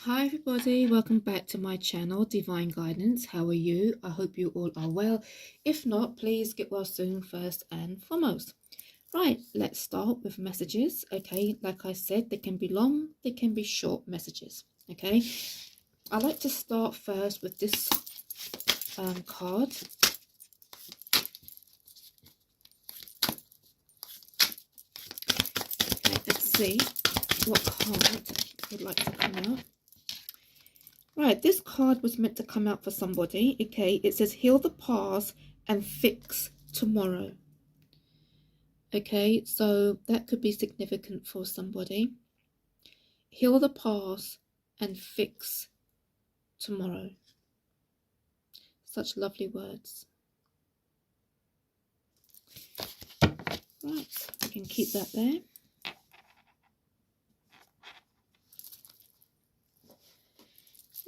Hi everybody, welcome back to my channel, Divine Guidance. How are you? I hope you all are well. If not, please get well soon first and foremost. Right, let's start with messages. Okay, like I said, they can be long, they can be short messages. Okay, I like to start first with this card. Okay, let's see what card would like to come out. Right, this card was meant to come out for somebody. Okay, it says heal the past and fix tomorrow. Okay, so that could be significant for somebody. Heal the past and fix tomorrow. Such lovely words. Right, I can keep that there.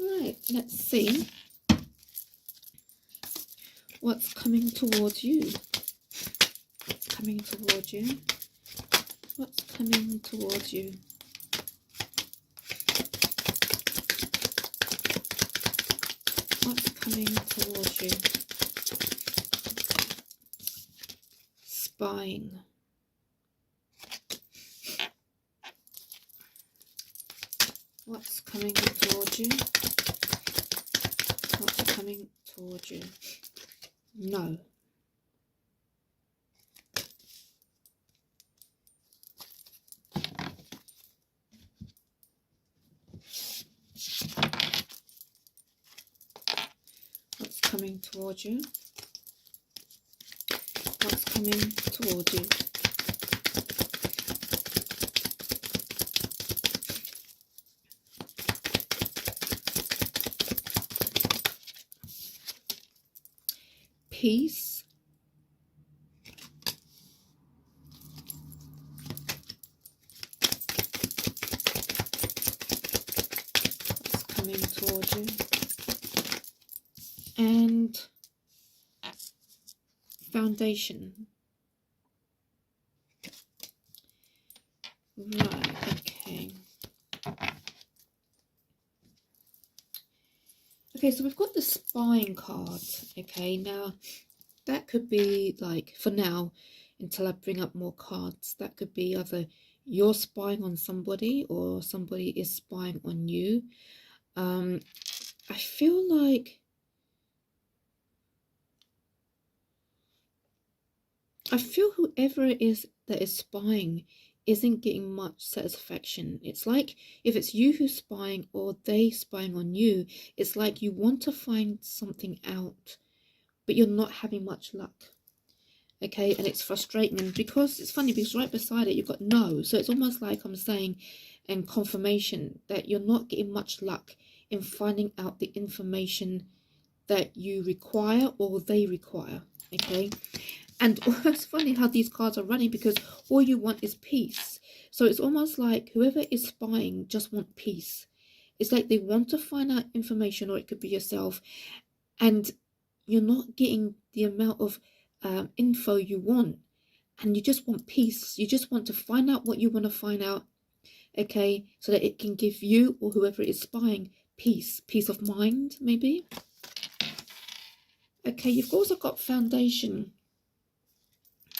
Right, let's see what's coming towards you. What's coming towards you? What's coming towards you? What's coming towards you? Spine. What's coming towards you? What's coming towards you? No. What's coming towards you? What's coming towards you? Peace. What's coming towards you? And foundation. Right, okay. Okay, so we've got the spine card. Okay, now that could be like, for now, until I bring up more cards, that could be either you're spying on somebody or somebody is spying on you. I feel like whoever it is that is spying isn't getting much satisfaction. It's like if it's you who's spying or they spying on you, it's like you want to find something out, but you're not having much luck. Okay, and it's frustrating. And because it's funny, because right beside it you've got no, so it's almost like I'm saying and confirmation that you're not getting much luck in finding out the information that you require or they require. Okay, and it's funny how these cards are running because all you want is peace. So it's almost like whoever is spying just want peace. It's like they want to find out information, or it could be yourself, and you're not getting the amount of info you want, and you just want peace. You just want to find out what you want to find out, okay, so that it can give you or whoever is spying peace of mind, maybe. Okay, you've also got foundation.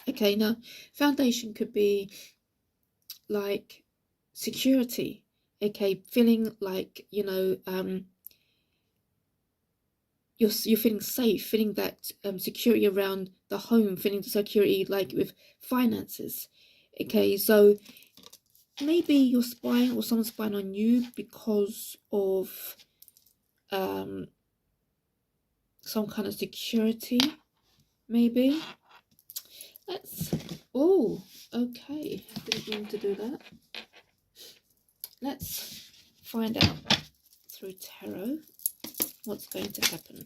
Okay, now foundation could be like security. Okay, feeling like, you know, you're feeling safe, feeling that security around the home, feeling the security like with finances. Okay, so maybe you're spying or someone's spying on you because of some kind of security, maybe. Oh, okay, I didn't mean to do that. Let's find out through tarot what's going to happen.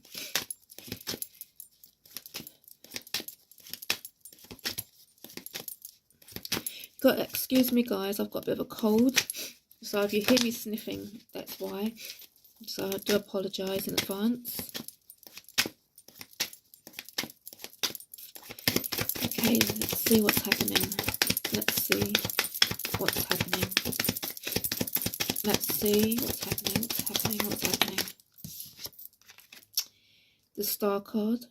Excuse me guys, I've got a bit of a cold, so if you hear me sniffing, that's why. So I do apologise in advance. Okay, let's see what's happening. Let's see what's happening. Let's see what's happening. Star card.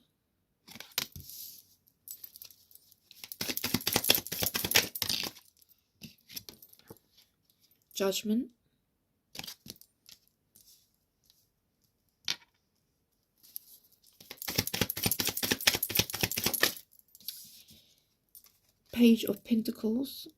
Judgment. Page of Pentacles.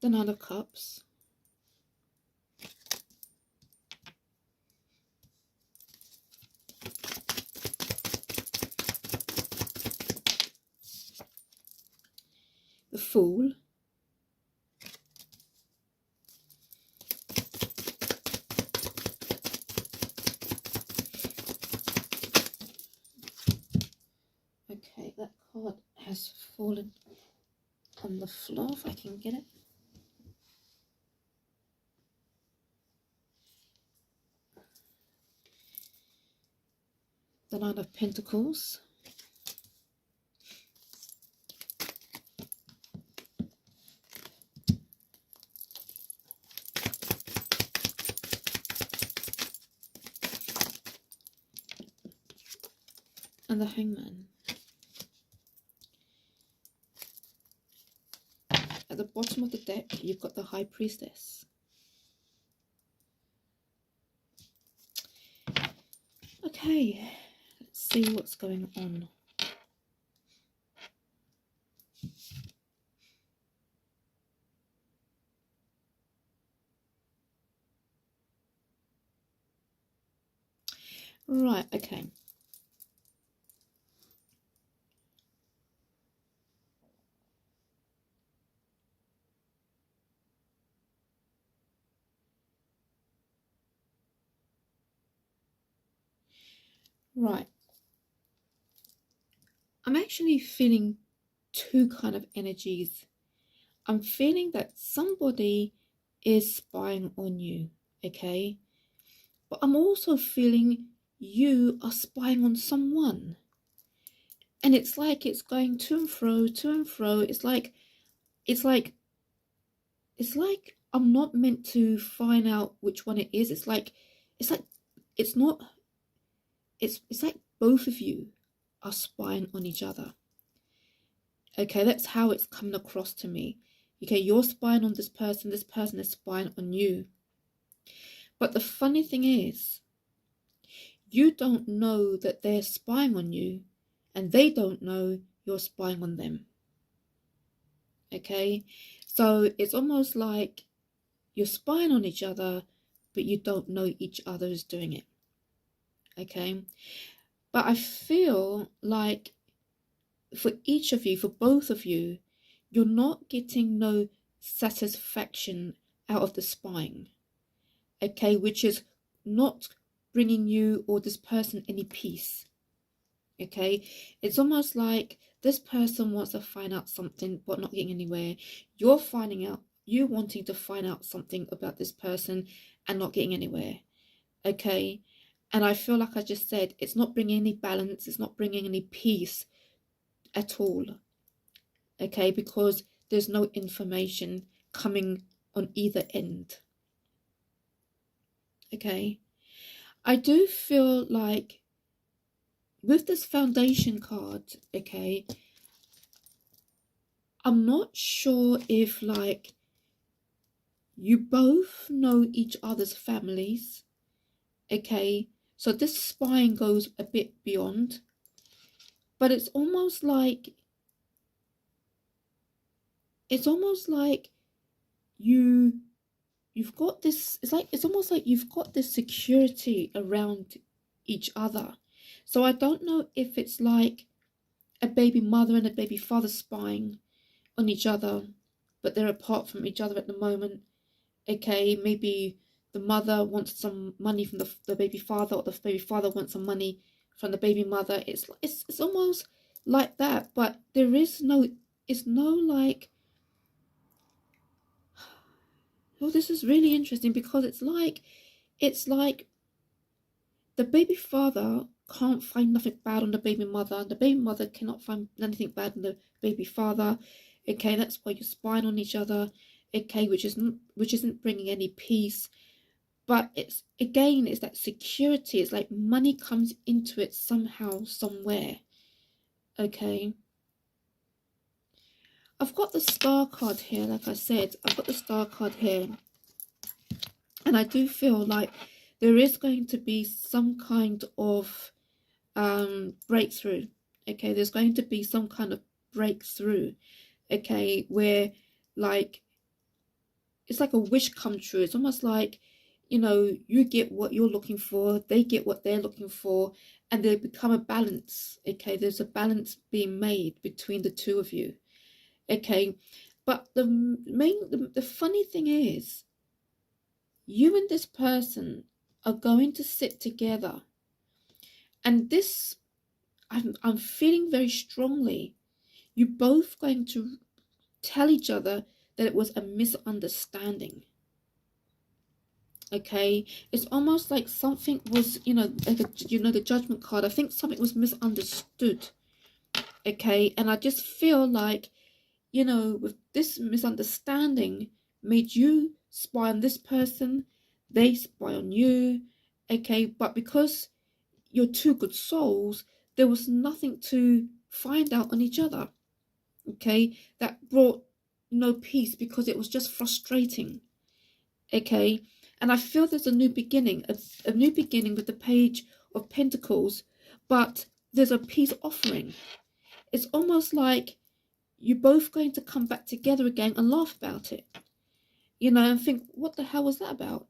The Nine of Cups. The Fool. Okay, that card has fallen on the floor, if I can get it. The Nine of Pentacles. And the Hangman. At the bottom of the deck, you've got the High Priestess. Okay, let's see what's going on. Right, okay. Right. I'm actually feeling two kind of energies. I'm feeling that somebody is spying on you, okay? But I'm also feeling you are spying on someone. And it's like it's going to and fro, to and fro. It's like I'm not meant to find out which one it is. It's like it's not it's like both of you are spying on each other. Okay, that's how it's coming across to me. Okay, you're spying on this person is spying on you. But the funny thing is, you don't know that they're spying on you, and they don't know you're spying on them. Okay, so it's almost like you're spying on each other, but you don't know each other is doing it. Okay, but I feel like for each of you, for both of you, you're not getting no satisfaction out of the spying. Okay, which is not bringing you or this person any peace. Okay, it's almost like this person wants to find out something but not getting anywhere. You're wanting to find out something about this person and not getting anywhere. Okay, and I feel like I just said, it's not bringing any balance, it's not bringing any peace at all. Okay, because there's no information coming on either end. Okay, I do feel like with this foundation card, okay, I'm not sure if like you both know each other's families. Okay, so this spying goes a bit beyond, but it's almost like you've got this, it's almost like you've got this security around each other. So I don't know if it's like a baby mother and a baby father spying on each other, but they're apart from each other at the moment. Okay, maybe the mother wants some money from the baby father, or the baby father wants some money from the baby mother. It's almost like that, but it's no like Well, this is really interesting because it's like the baby father can't find nothing bad on the baby mother, and the baby mother cannot find anything bad on the baby father. Okay, that's why you're spying on each other. Okay, which isn't bringing any peace. But it's that security. It's like money comes into it somehow, somewhere. Okay. I've got the star card here, like I said. I've got the star card here. And I do feel like there is going to be some kind of breakthrough. Okay, there's going to be some kind of breakthrough. Okay, where like it's like a wish come true. It's almost like, you get what you're looking for, they get what they're looking for, and they become a balance. Okay, there's a balance being made between the two of you. Okay, but the funny thing is, you and this person are going to sit together, and this, I'm feeling very strongly, you're both going to tell each other that it was a misunderstanding. Okay, it's almost like something was, like the judgment card. I think something was misunderstood. Okay, and I just feel like, with this misunderstanding, made you spy on this person, they spy on you. Okay, but because you're two good souls, there was nothing to find out on each other. Okay, that brought no peace because it was just frustrating. Okay, and I feel there's a new beginning, a new beginning with the Page of Pentacles, but there's a peace offering. It's almost like you're both going to come back together again and laugh about it, and think, what the hell was that about?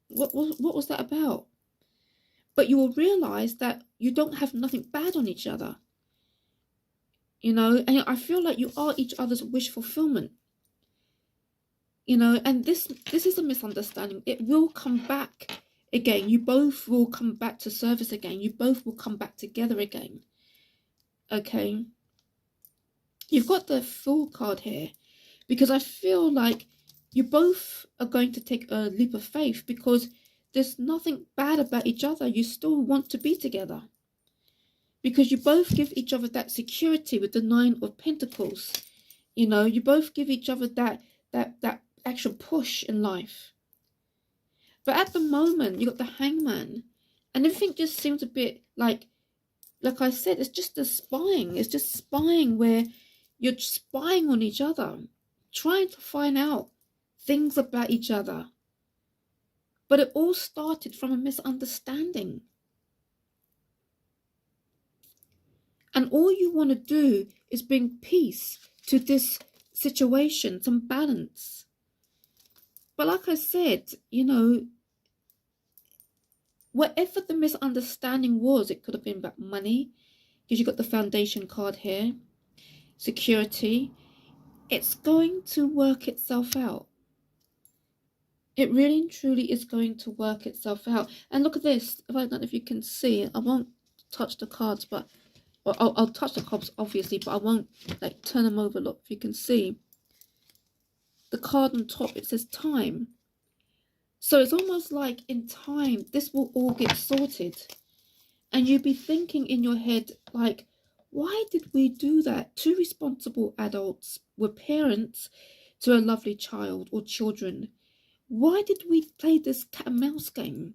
What was that about? But you will realize that you don't have nothing bad on each other, and I feel like you are each other's wish fulfillment. And this is a misunderstanding. It will come back again. You both will come back to service again. You both will come back together again. Okay. You've got the Fool card here because I feel like you both are going to take a leap of faith because there's nothing bad about each other. You still want to be together because you both give each other that security with the Nine of Pentacles. You both give each other that actual push in life. But at the moment, you got the Hangman, and everything just seems a bit like I said, it's just a spying. It's just spying where you're spying on each other, trying to find out things about each other. But it all started from a misunderstanding. And all you want to do is bring peace to this situation, some balance. But like I said, whatever the misunderstanding was, it could have been about money, because you got the Foundation card here, security. It's going to work itself out. It really and truly is going to work itself out. And look at this. I don't know if you can see it. I won't touch the cards, but I'll touch the cards obviously, but I won't turn them over. Look, if you can see the card on top, it says time. So it's almost like in time, this will all get sorted. And you'd be thinking in your head, like, why did we do that? Two responsible adults were parents to a lovely child or children. Why did we play this cat and mouse game?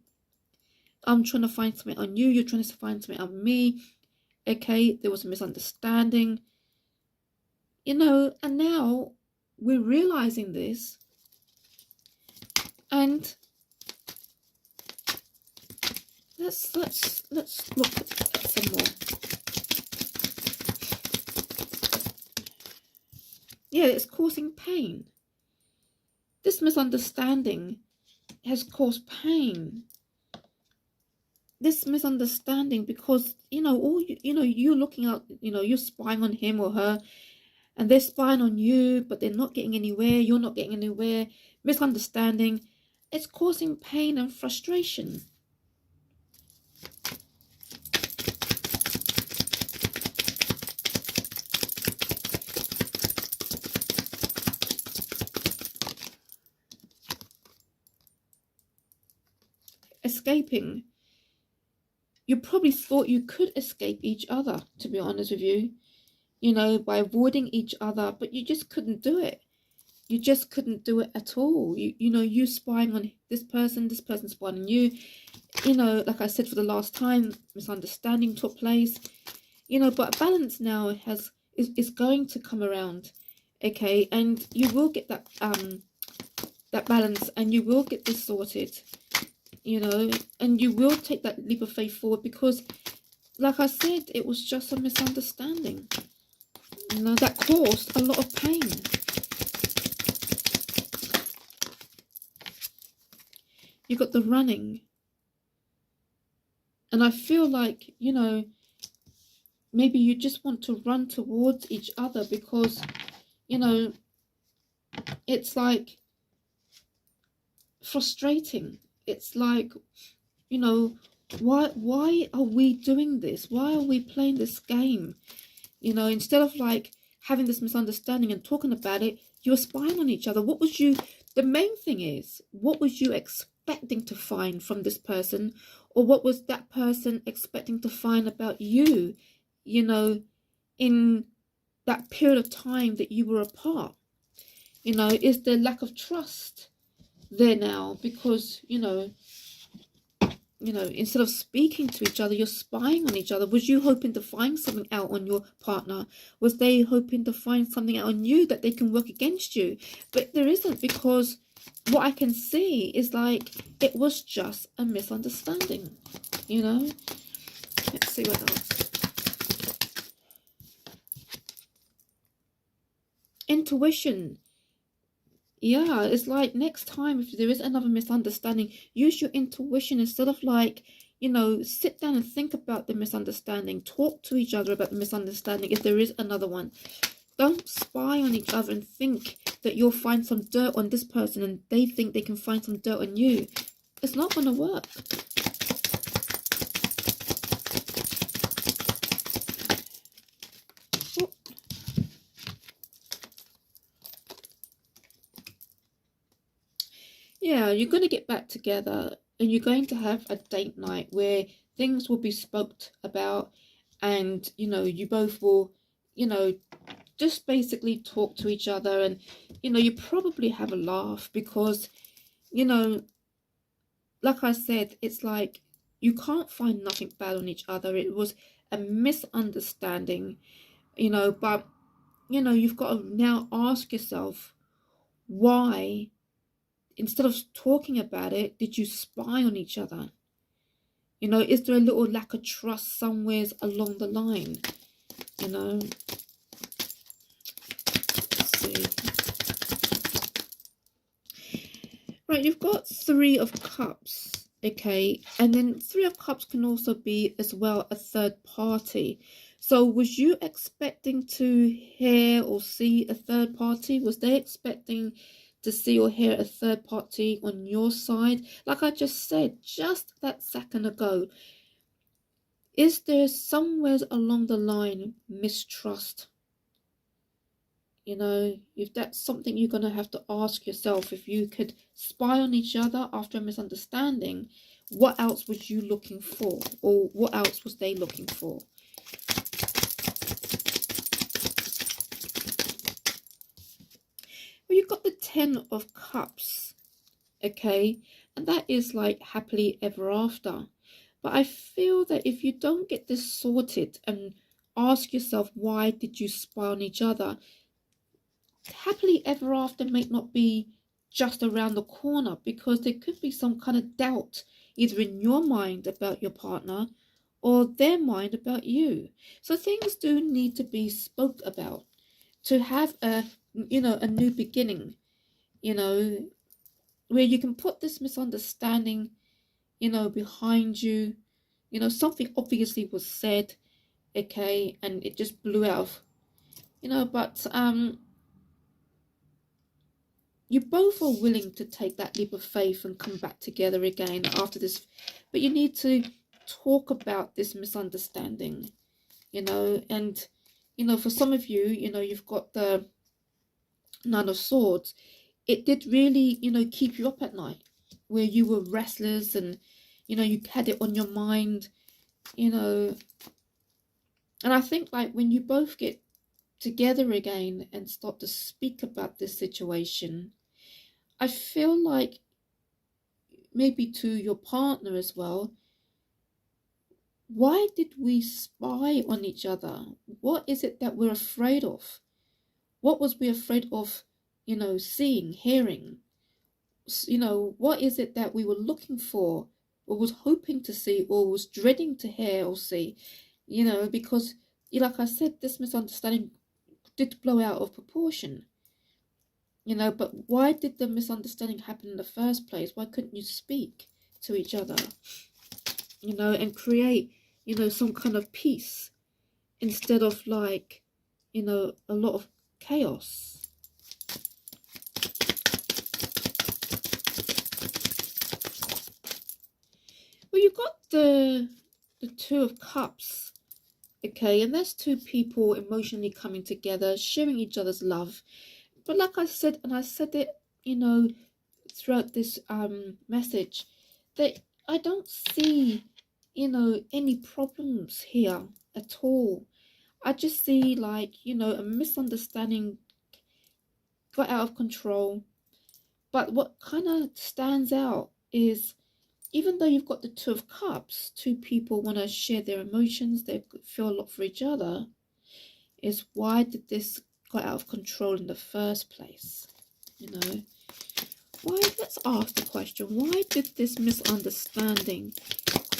I'm trying to find something on you, you're trying to find something on me. Okay, there was a misunderstanding. And now we're realizing this. And let's look at some more. Yeah, it's causing pain. This misunderstanding has caused pain. This misunderstanding because, you're looking out, you're spying on him or her, and they're spying on you, but they're not getting anywhere. You're not getting anywhere. Misunderstanding. It's causing pain and frustration. escaping. You probably thought you could escape each other, to be honest with you, by avoiding each other, but you just couldn't do it. You just couldn't do it at all. You spying on this person spying on you. Like I said for the last time, misunderstanding took place. But balance now is going to come around, okay, and you will get that balance, and you will get this sorted, and you will take that leap of faith forward, because, like I said, it was just a misunderstanding, that caused a lot of pain. You got the running, and I feel like, maybe you just want to run towards each other, because, it's like frustrating. It's like, why are we doing this? Why are we playing this game? Instead of like having this misunderstanding and talking about it, you're spying on each other. The main thing is, what was you expecting to find from this person, or what was that person expecting to find about you, in that period of time that you were apart? Is there lack of trust there now? Because, instead of speaking to each other, you're spying on each other. Was you hoping to find something out on your partner? Was they hoping to find something out on you that they can work against you? But there isn't, because what I can see is like it was just a misunderstanding. Let's see what else. Intuition. Yeah, it's like next time, if there is another misunderstanding, use your intuition instead of like, sit down and think about the misunderstanding. Talk to each other about the misunderstanding if there is another one. Don't spy on each other and think that you'll find some dirt on this person and they think they can find some dirt on you. It's not going to work. Yeah, you're going to get back together, and you're going to have a date night where things will be spoke about, and you both will just basically talk to each other, and you probably have a laugh, because like I said, it's like you can't find nothing bad on each other. It was a misunderstanding, but you've got to now ask yourself, why, instead of talking about it, did you spy on each other? Is there a little lack of trust somewhere along the line? Let's see. Right, you've got Three of Cups, okay? And then Three of Cups can also be as well a third party. So was you expecting to hear or see a third party? Was they expecting to see or hear a third party on your side? Like I just said, just that second ago, is there somewhere along the line mistrust? If that's something you're going to have to ask yourself, if you could spy on each other after a misunderstanding, what else was you looking for? Or what else was they looking for? Well, you've got the Ten of Cups, okay? And that is like happily ever after. But I feel that if you don't get this sorted and ask yourself, why did you spy on each other? Happily ever after may not be just around the corner, because there could be some kind of doubt either in your mind about your partner or their mind about you. So things do need to be spoke about to have a new beginning, where you can put this misunderstanding behind you. Something obviously was said, okay, and it just blew out, but you both are willing to take that leap of faith and come back together again after this, but you need to talk about this misunderstanding, and for some of you, you've got the Nine of Swords. It did really keep you up at night, where you were restless, and you had it on your mind, you know. And I think like when you both get together again and start to speak about this situation, I feel like maybe to your partner as well, why did we spy on each other? What is it that we're afraid of? What was we afraid of, seeing, hearing? What is it that we were looking for, or was hoping to see, or was dreading to hear or see? Because, like I said, this misunderstanding did blow out of proportion. But why did the misunderstanding happen in the first place? Why couldn't you speak to each other, and create, some kind of peace instead of like, a lot of chaos? Well, you got the Two of Cups, okay, and that's two people emotionally coming together, sharing each other's love. But like I said, and I said it, throughout this message, that I don't see, any problems here at all. I just see like, a misunderstanding got out of control. But what kind of stands out is, even though you've got the Two of Cups, two people want to share their emotions, they feel a lot for each other, is why did this got out of control in the first place? Why? Let's ask the question, why did this misunderstanding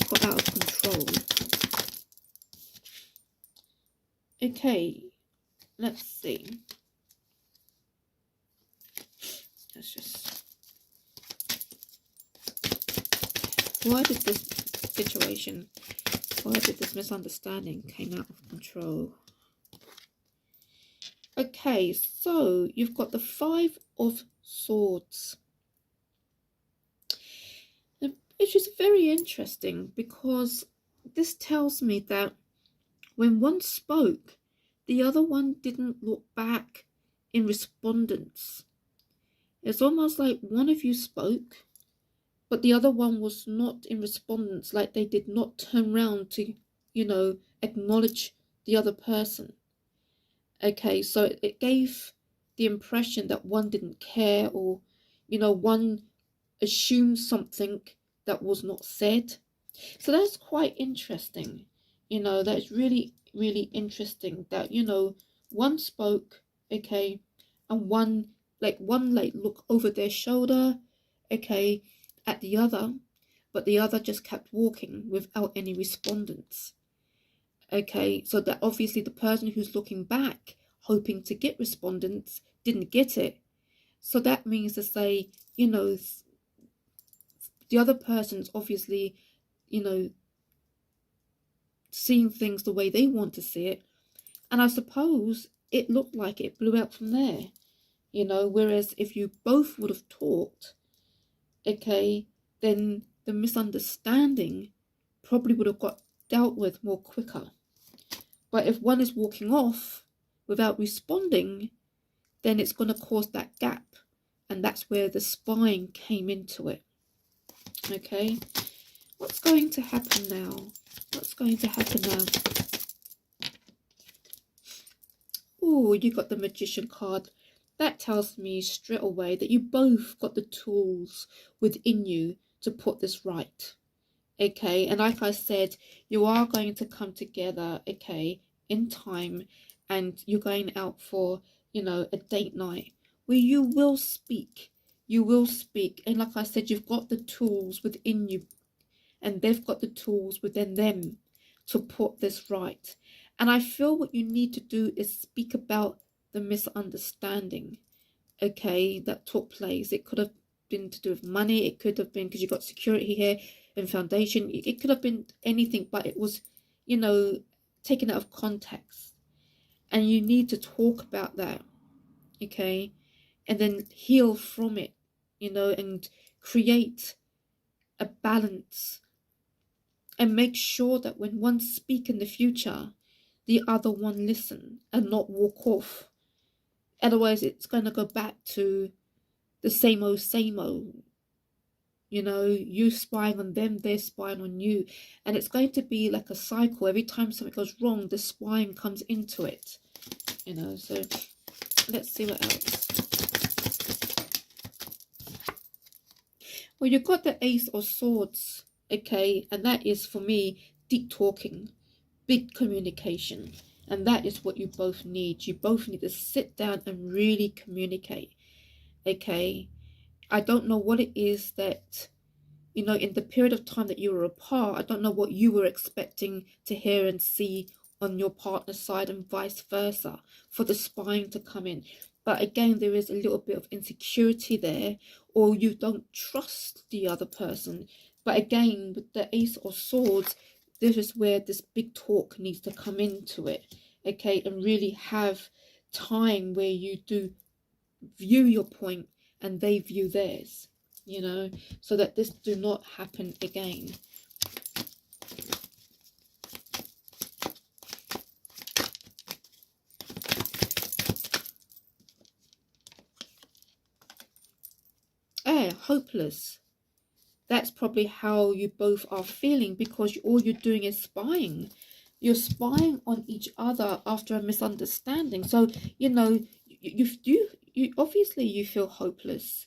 got out of control? Okay, let's see. Let's just... Why did this situation, why did this misunderstanding came out of control? Okay, so you've got the Five of Swords, which is very interesting because this tells me that when one spoke, the other one didn't look back in respondence. It's almost like one of you spoke, but the other one was not in respondence, like they did not turn around to, acknowledge the other person. Okay, so it gave the impression that one didn't care, or, one assumed something that was not said. So that's quite interesting. That's really, really interesting that, one spoke, okay, and one look over their shoulder, okay, at the other, but the other just kept walking without any respondents. Okay, so that obviously the person who's looking back, hoping to get respondents, didn't get it. So that means to say, the other person's obviously, seeing things the way they want to see it. And I suppose it looked like it blew out from there, whereas if you both would have talked, okay, then the misunderstanding probably would have got dealt with more quicker. But if one is walking off without responding, then it's going to cause that gap. And that's where the spying came into it. Okay, what's going to happen now? What's going to happen now? Oh, you got the Magician card. That tells me straight away that you both got the tools within you to put this right. Okay, and like I said, you are going to come together, okay, in time, and you're going out for, a date night where you will speak. You will speak. And like I said, you've got the tools within you, and they've got the tools within them to put this right. And I feel what you need to do is speak about the misunderstanding, okay, that took place. It could have been to do with money. It could have been because you got security here and foundation. It could have been anything, but it was, taken out of context. And you need to talk about that, okay, and then heal from it, and create a balance, and make sure that when one speak in the future, the other one listen and not walk off. Otherwise, it's going to go back to the same old, You know, you spying on them, they're spying on you. And it's going to be like a cycle. Every time something goes wrong, the spying comes into it. You know, so let's see what else. Well, you've got the Ace of Swords, okay? And that is, for me, deep talking, big communication. And that is what you both need. You both need to sit down and really communicate, okay? I don't know what it is that, you know, in the period of time that you were apart, I don't know what you were expecting to hear and see on your partner's side and vice versa for the spying to come in. But again, there is a little bit of insecurity there, or you don't trust the other person. But again, with the Ace of Swords, this is where this big talk needs to come into it, okay, and really have time where you do view your point and they view theirs, you know, so that this do not happen again. Hopeless. That's probably how you both are feeling, because all you're doing is spying. You're spying on each other after a misunderstanding. So, you know, you obviously you feel hopeless.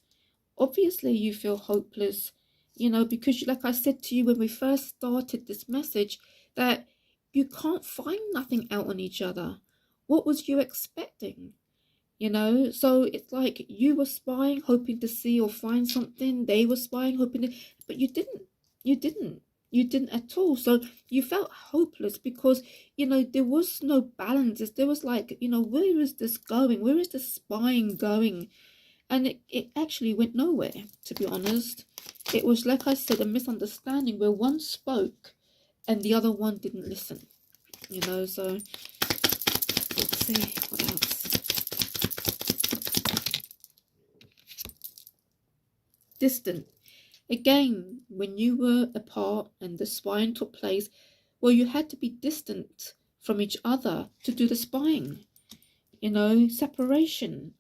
Obviously you feel hopeless, you know, because like I said to you when we first started this message, that you can't find nothing out on each other. What was you expecting? You know, so it's like you were spying, hoping to see or find something. They were spying, hoping to, but you didn't. You didn't. You didn't at all. So you felt hopeless because, you know, there was no balance. There was like, you know, where is this going? Where is this spying going? And it actually went nowhere, to be honest. It was, like I said, a misunderstanding where one spoke and the other one didn't listen. You know, so let's see what else. Distant. Again, when you were apart and the spying took place, well, you had to be distant from each other to do the spying. You know, separation.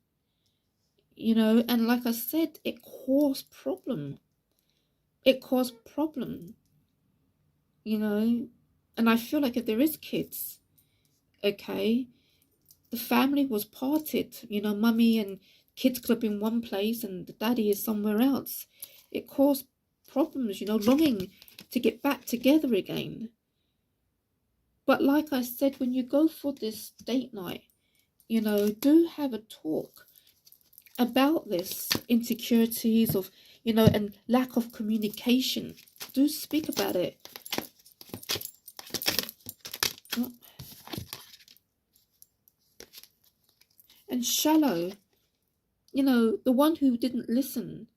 You know, and like I said, it caused problem. It caused problem. You know, and I feel like if there is kids, okay, the family was parted. You know, mummy and kids could have been one place and the daddy is somewhere else. It caused problems, you know, longing to get back together again. But like I said, when you go for this date night, you know, do have a talk about this insecurities of, you know, and lack of communication. Do speak about it. And shallow, you know, the one who didn't listen.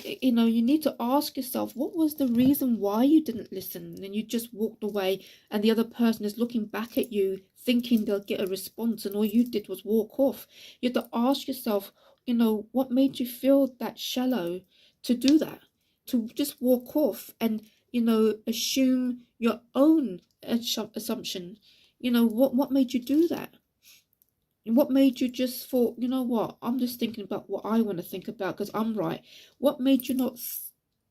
You know, you need to ask yourself, what was the reason why you didn't listen and you just walked away, and the other person is looking back at you thinking they'll get a response, and all you did was walk off. You have to ask yourself, you know, what made you feel that shallow to do that, to just walk off and, you know, assume your own assumption. You know, what made you do that? What made you just thought, you know what, I'm just thinking about what I want to think about because I'm right. What made you not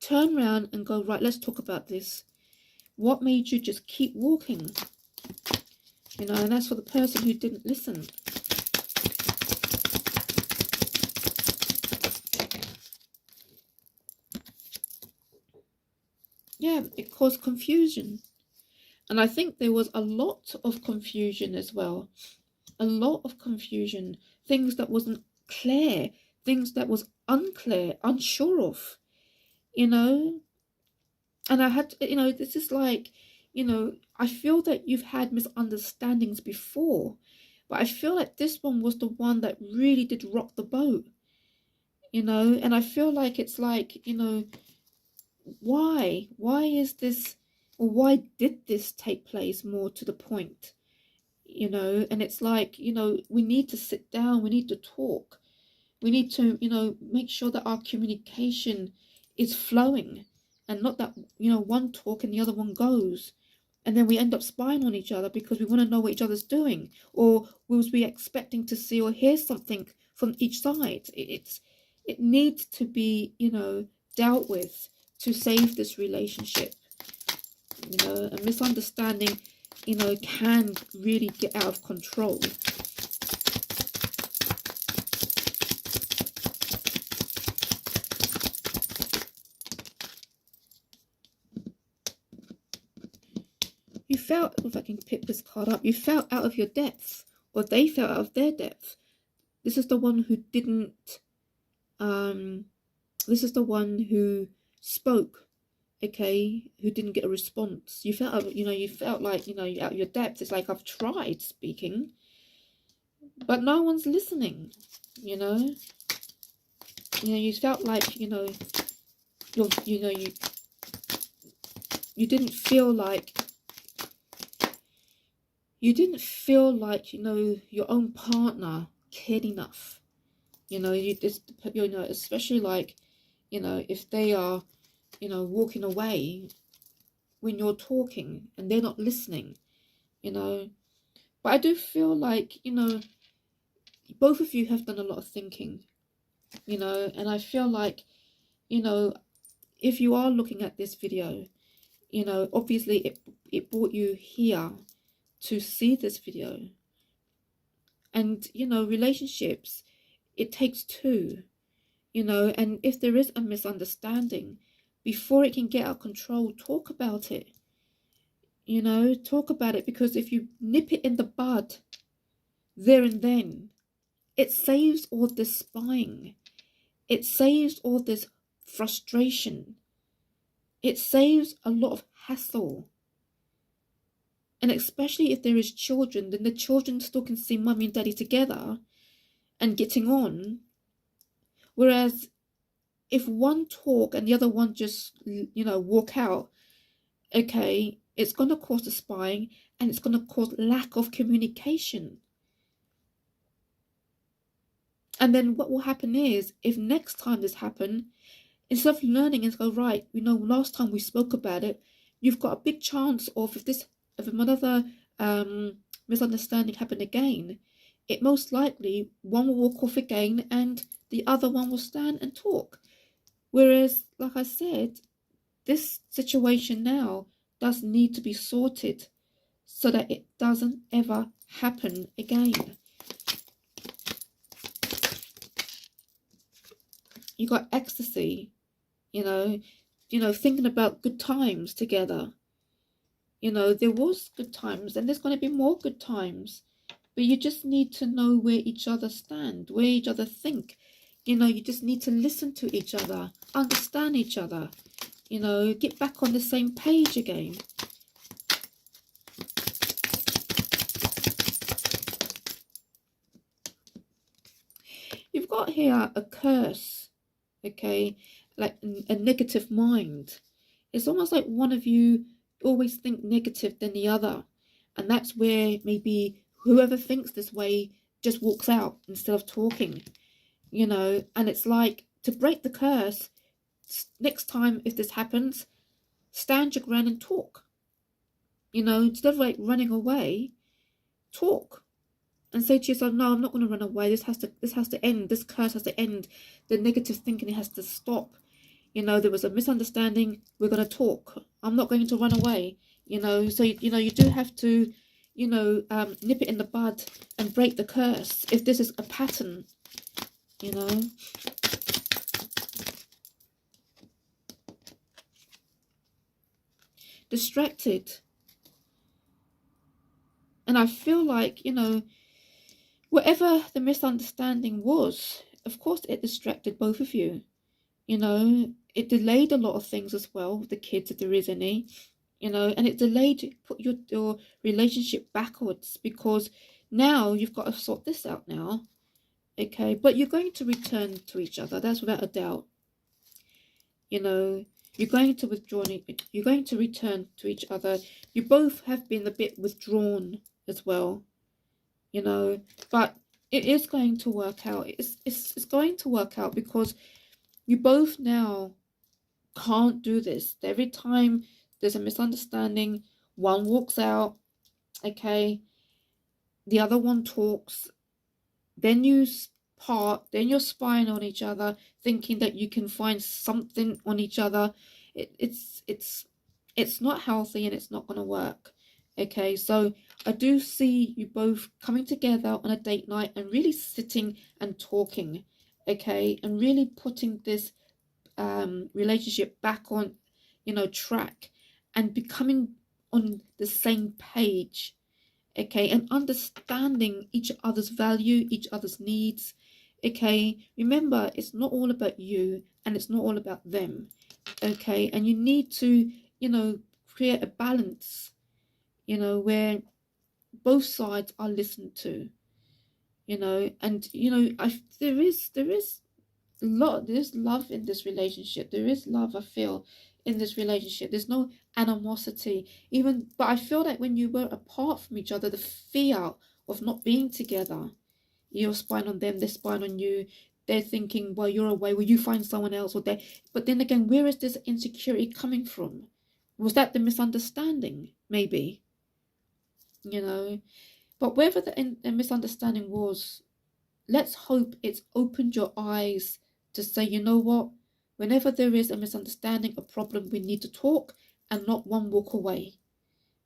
turn around and go, right, let's talk about this? What made you just keep walking? You know, and that's for the person who didn't listen. Yeah, it caused confusion. And I think there was a lot of confusion as well. A lot of confusion. Things that wasn't clear. Things that was unclear, unsure of. You know? And I had to, you know, this is like, you know, I feel that you've had misunderstandings before. But I feel like this one was the one that really did rock the boat. You know? And I feel like it's like, you know, why? Why is this, or why did this take place, more to the point? You know, and it's like, you know, we need to sit down, we need to talk, we need to, you know, make sure that our communication is flowing, and not that, you know, one talk and the other one goes, and then we end up spying on each other because we want to know what each other's doing, or was we expecting to see or hear something from each side. It needs to be, you know, dealt with to save this relationship. A misunderstanding, can really get out of control. You felt, if I can pick this card up, you felt out of your depth, or they felt out of their depth. This is the one who didn't, this is the one who spoke, okay, who didn't get a response. You felt, you felt like, you're out of your depth. It's like, I've tried speaking, but no one's listening, you felt like, you didn't feel like, your own partner cared enough. Especially like, if they are, walking away when you're talking and they're not listening, But I do feel like, both of you have done a lot of thinking, and I feel like, if you are looking at this video, obviously it brought you here to see this video. And, relationships, it takes two, and if there is a misunderstanding, before it can get out of control, talk about it. Talk about it, because if you nip it in the bud there and then, it saves all this spying. It saves all this frustration. It saves a lot of hassle. And especially if there is children, then the children still can see mummy and daddy together and getting on. Whereas if one talk and the other one just, walk out, okay, it's going to cause the spying, and it's going to cause lack of communication. And then what will happen is, if next time this happens, instead of learning and go, right, last time we spoke about it, you've got a big chance of, if another misunderstanding happened again, it most likely one will walk off again and the other one will stand and talk. Whereas, like I said, this situation now does need to be sorted so that it doesn't ever happen again. You got ecstasy, thinking about good times together. There was good times, and there's going to be more good times. But you just need to know where each other stand, where each other think. You just need to listen to each other, understand each other, get back on the same page again. You've got here a curse, okay, like a negative mind. It's almost like one of you always think negative than the other. And that's where maybe whoever thinks this way just walks out instead of talking, and it's like, to break the curse, next time if this happens, stand your ground and talk. Instead of like running away, talk and say to yourself, no, I'm not going to run away. This has to end. This curse has to end. The negative thinking has to stop. There was a misunderstanding. We're going to talk. I'm not going to run away. So you do have to, nip it in the bud and break the curse if this is a pattern. Distracted. And I feel like, whatever the misunderstanding was, of course it distracted both of you. It delayed a lot of things as well with the kids, if there is any, and it delayed, put your relationship backwards, because now you've got to sort this out now. Okay, but you're going to return to each other. That's without a doubt. You're going to you're going to return to each other. You both have been a bit withdrawn as well, but it is going to work out. It's going to work out, because you both now can't do this. Every time there's a misunderstanding, one walks out, okay, the other one talks, then you apart, then you're spying on each other, thinking that you can find something on each other. It's not healthy, and it's not going to work. Okay, so I do see you both coming together on a date night and really sitting and talking, okay, and really putting this relationship back on, track, and becoming on the same page, okay, and understanding each other's value, each other's needs. Okay, remember, it's not all about you, and it's not all about them. Okay, and you need to, create a balance, where both sides are listened to, and there is there's love in this relationship. There is love, I feel, in this relationship. There's no animosity, even, but I feel that when you were apart from each other, the fear of not being together, you're spying on them, they're spying on you, they're thinking, well, you're away, will you find someone else, or they, but then again, where is this insecurity coming from? Was that the misunderstanding? Maybe, you know but whether the misunderstanding was, let's hope it's opened your eyes to say, you know what? Whenever there is a misunderstanding, a problem, we need to talk and not one walk away.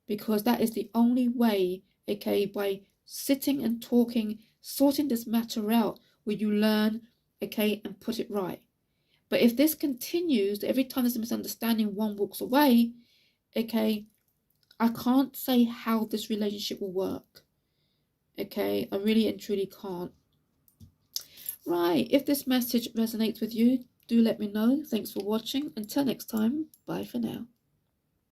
Because that is the only way, okay, by sitting and talking, sorting this matter out, will you learn, okay, and put it right. But if this continues, every time there's a misunderstanding, one walks away, okay, I can't say how this relationship will work. Okay, I really and truly can't. Right, if this message resonates with you, do let me know. Thanks for watching. Until next time, bye for now.